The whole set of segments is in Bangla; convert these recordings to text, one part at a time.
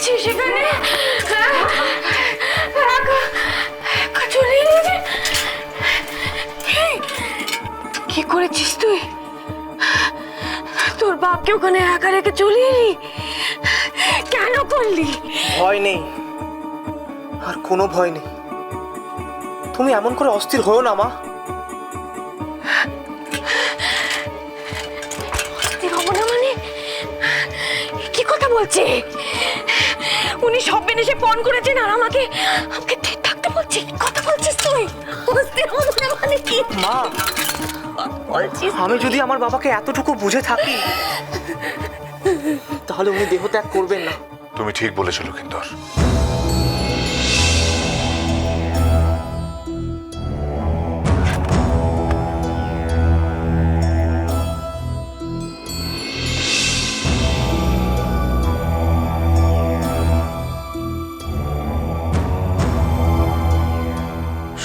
করছিস সেখানে? চলে এলি যে, কি করেছিস তুই? তোর বাপকে ওখানে একা রেখে চলে এলি? কেন করলি? ভয় নেই, আর কোনো ভয় নেই। তুমি এমন করে অস্থির হও না মা। অস্থির হব না মানে? কি কথা বলছে? উনি সব এসে ফোন করেছেন আর আমাকে আমাকে থাকতে বলছি। কথা বলছিস তুই? অস্থির হব না মানে কি মা বলছিস? আমি যদি আমার বাবাকে এতটুকু বুঝে থাকি তাহলে উনি দেহত্যাগ করবেন না। তুমি ঠিক বলেছো লক্ষিন্দর।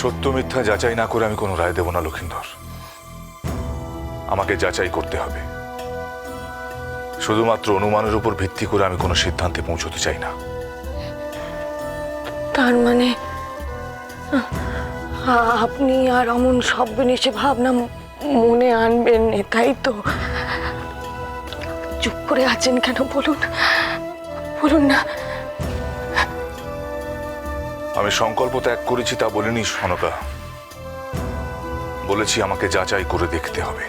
সত্য মিথ্যা যাচাই না করে আমি কোনো রায় দেব না লক্ষিন্দর। আমাকে যাচাই করতে হবে। শুধুমাত্র অনুমানের উপর ভিত্তি করে আমি কোনো সিদ্ধান্তে পৌঁছতে চাই না। তার মানে আপনি আর অমন সব জিনিসে ভাবনা মনে আনবেন না, তাই তো? চুপ করে আছেন কেন? বলুন, বলুন না। আমি সংকল্প ত্যাগ করেছি তা বলিনি সনকা। বলেছি আমাকে যাচাই করে দেখতে হবে।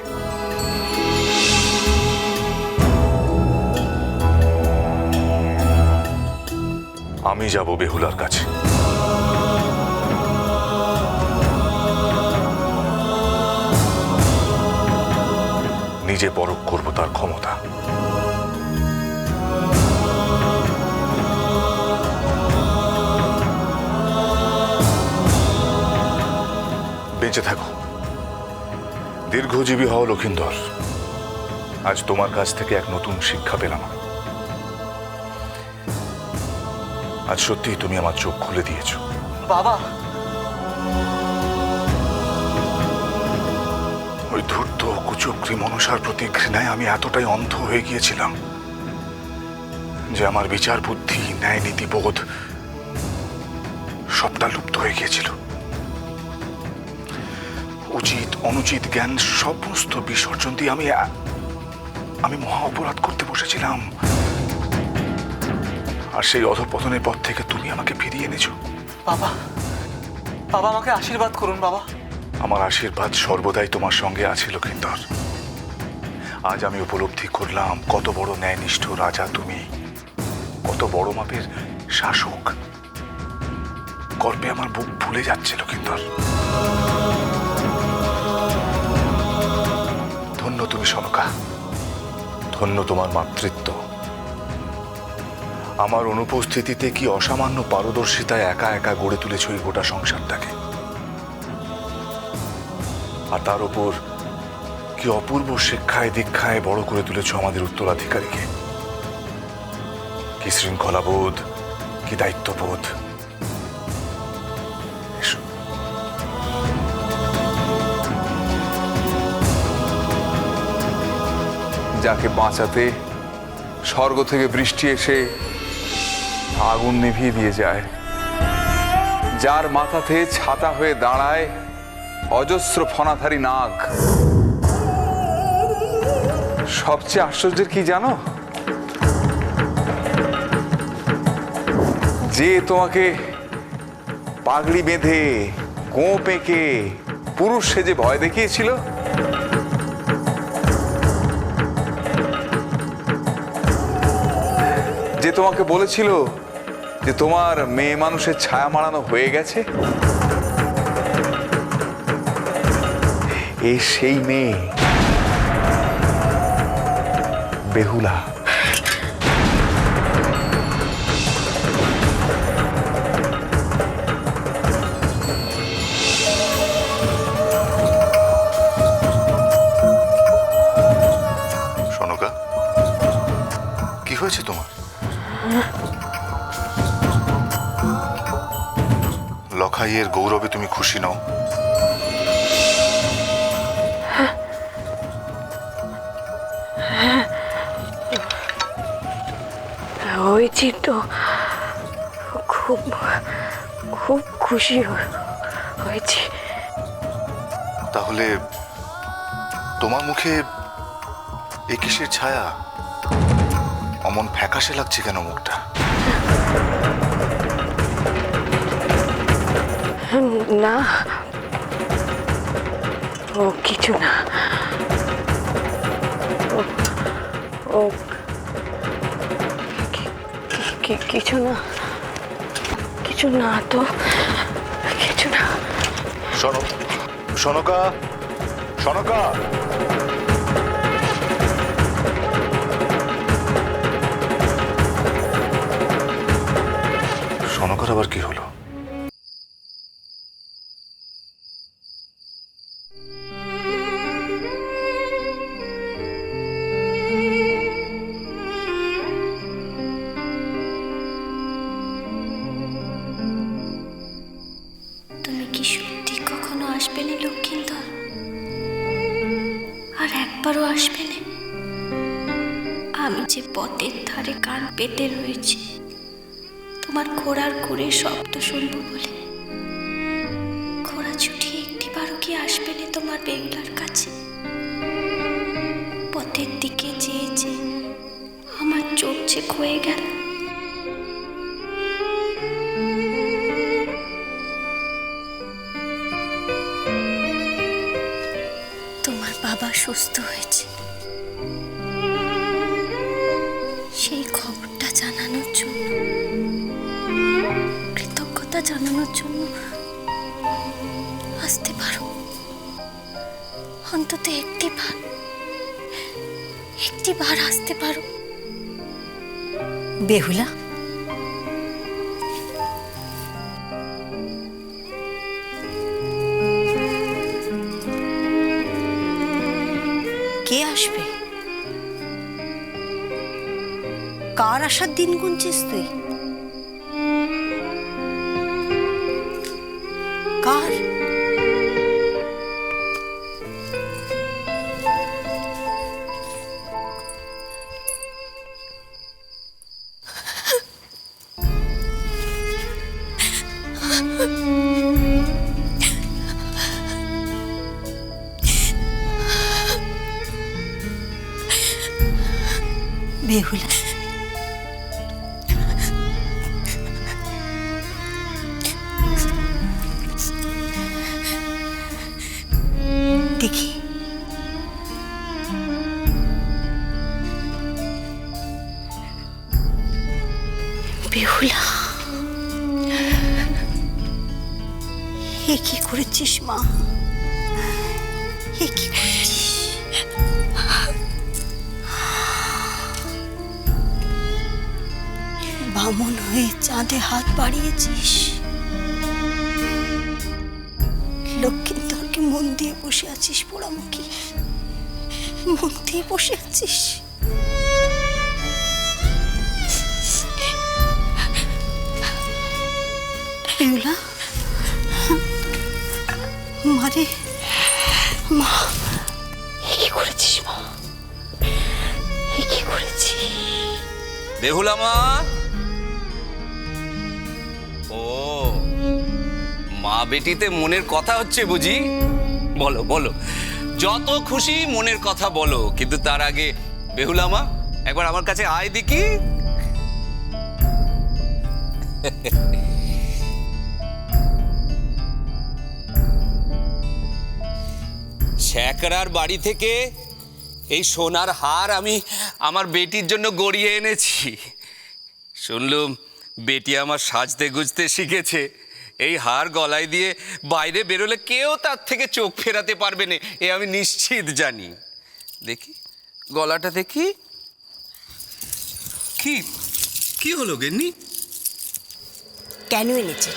আমি যাব বেহুলার কাছে। নিজে পরখ করব তার ক্ষমতা। বেঁচে থাকো, দীর্ঘজীবী হও লক্ষিন্দর। আজ তোমার কাছ থেকে এক নতুন শিক্ষা পেলাম। আজ সত্যি তুমি আমার চোখ খুলে দিয়েছ। বাবা, ওই ধূর্ত কুচক্রী মনসার প্রতি ঘৃণায় আমি এতটাই অন্ধ হয়ে গিয়েছিলাম যে আমার বিচার বুদ্ধি, ন্যায় নীতিবোধ সবটা লুপ্ত হয়ে গিয়েছিল। উচিত অনুচিত জ্ঞান সমস্ত বিসর্জন দিয়ে আমি মহা অপরাধ করতে বসেছিলাম। আর সেই অধঃপতনের পথ থেকে তুমি আমাকে ফিরিয়ে এনেছো। বাবা, বাবা আমাকে আশীর্বাদ করুন বাবা। আমার আশীর্বাদ সর্বদাই তোমার সঙ্গে আছে লক্ষিন্দর। আজ আমি উপলব্ধি করলাম কত বড় ন্যায়নিষ্ঠ রাজা তুমি, কত বড় মাপের শাসক। গর্বে আমার বুক ফুলে যাচ্ছে লক্ষিন্দর। ধন্য তুমি সনকা, ধন্য তোমার মাতৃত্ব। আমার অনুপস্থিতিতে কি অসামান্য পারদর্শিতায় একা একা গড়ে তুলেছ এই গোটা সংসারটাকে। আর তার উপর কি অপূর্ব শিক্ষায় দীক্ষায় বড় করে তুলেছ আমাদের উত্তরাধিকারীকে। কি শৃঙ্খলাবোধ, কি দায়িত্ববোধ। এসো। যাকে বাঁচাতে স্বর্গ থেকে বৃষ্টি এসে আগুন নিভিয়ে দিয়ে যায়, যার মাথাতে ছাতা হয়ে দাঁড়ায় অজস্র ফণাধারী নাগ। সবচেয়ে আশ্চর্যের কি জানো? যে তোমাকে পাগড়ি বেঁধে গোঁপ এঁকে পুরুষ সেজে ভয় দেখিয়েছিল, যে তোমাকে বলেছিল যে তোমার মেয়ে মানুষের ছায়া মারানো হয়ে গেছে, এ সেই মেয়ে বেহুলা। সনকা, কি হয়েছে তোমার? লখাইয়ের গৌরবে তুমি খুশি নও? হয়েছি তো, খুব খুব খুশি হয়েছি। তাহলে তোমার মুখে এ কিসের ছায়া? অমন ফ্যাকাশে লাগছে কেন মুখটা? না, ও কিছু না। ও কিছু না, কিছু না তো, কিছু না। শোনো, শোনকা, শোনকা। শোনকার আবার কি হলো? তুমি কি সত্যি কখনো আসবে না লক্ষ্মীধর? আর একবারও আসবে না? আমি যে পথের ধারে কান পেতে রয়েছি তোমার ঘোড়ার ঘুরে শব্দ শুনবো বলে। ঘোড়া ছুটিয়ে একটিবারও কি আসবে না তোমার বেগুলার কাছে? পথের দিকে চেয়ে চেয়ে আমার চোখ যে ক্ষয়ে গেল। তোমার বাবা সুস্থ হয়েছে, সেই খবরটা জানানোর জন্য, কৃতজ্ঞতা জানানোর জন্য আসতে পারো। অন্তত একটিবার আসতে পারো। বেহুলা, কে আসবে? কার আসার দিন গুনছিস তুই? কার? বেহুলা, দেখি বেহুলা, এ কি করেছিস মা? এ কি করেছিস? বামন হয়ে চাঁদে হাত বাড়িয়েছিস। লক্ষ্মীধরকে মন দিয়ে বসে আছিস পোড়ামুখী, মন দিয়ে বসে আছিস। বেহুলা, মারে মা, কি করেছিস মা? কি করেছিস? বেহুলা মা। ও, মা বেটিতে মনের কথা হচ্ছে বুঝি? বলো বলো, যত খুশি মনের কথা বলো, কিন্তু তার আগে বেহুলা মা একবার আমার কাছে আয় দেখি। শ্যাকরার বাড়ি থেকে এই সোনার হার আমি আমার বেটির জন্য গড়িয়ে এনেছি। শুনলুম বেটি আমার সাজতে গুজতে শিখেছে। এই হার গলায় দিয়ে বাইরে বেরোলে কেউ তার থেকে চোখ ফেরাতে পারবে না, এ আমি নিশ্চিত জানি। দেখি গলাটা দেখি। কি কি হলো গেন্নি? কেন এনেছে?